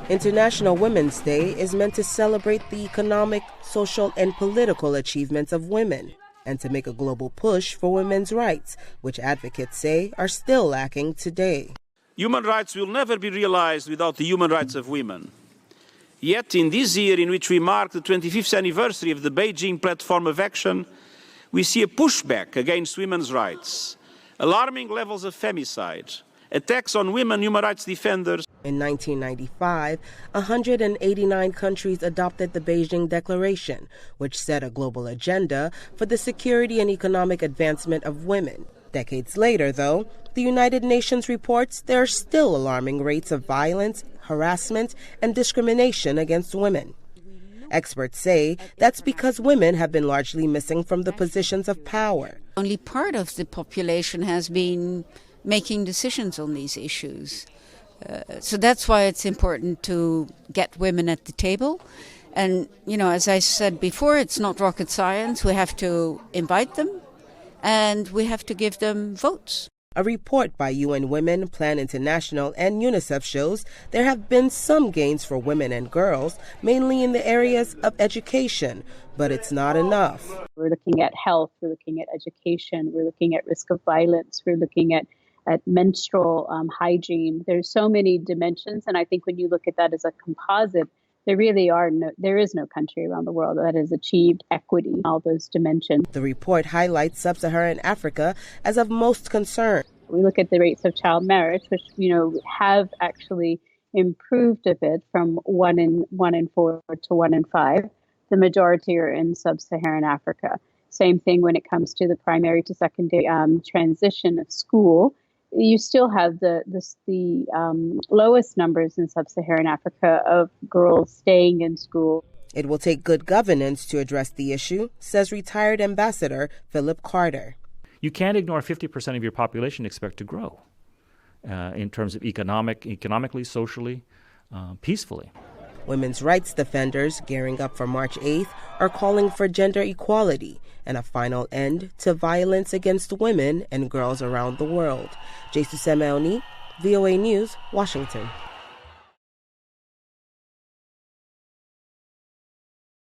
International Women's Day is meant to celebrate the economic, social, and political achievements of women and to make a global push for women's rights, which advocates say are still lacking today. Human rights will never be realized without the human rights of women. Yet, in this year in which we mark the 25th anniversary of the Beijing Platform of Action, we see a pushback against women's rights, alarming levels of femicide, attacks on women human rights defenders. In 1995, 189 countries adopted the Beijing Declaration, which set a global agenda for the security and economic advancement of women. Decades later, though, the United Nations reports there are still alarming rates of violence, harassment, and discrimination against women. Experts say that's because women have been largely missing from the positions of power. Only part of the population has been making decisions on these issues. So that's why it's important to get women at the table. And, as I said before, it's not rocket science. We have to invite them and we have to give them votes. A report by UN Women, Plan International, and UNICEF shows there have been some gains for women and girls, mainly in the areas of education, but it's not enough. We're looking at health, we're looking at education, we're looking at risk of violence, we're looking at menstrual hygiene. There's so many dimensions, and I think when you look at that as a composite, there is no country around the world that has achieved equity in all those dimensions. The report highlights sub-Saharan Africa as of most concern. We look at the rates of child marriage, which have actually improved a bit from 1 in 4 to 1 in 5. The majority are in sub-Saharan Africa. Same thing when it comes to the primary to secondary transition of school. You still have the lowest numbers in sub-Saharan Africa of girls staying in school. It will take good governance to address the issue, says retired Ambassador Philip Carter. You can't ignore 50% of your population expect to grow in terms of economically, socially, peacefully. Women's rights defenders gearing up for March 8th are calling for gender equality and a final end to violence against women and girls around the world. Jesus Semeoni, VOA News, Washington.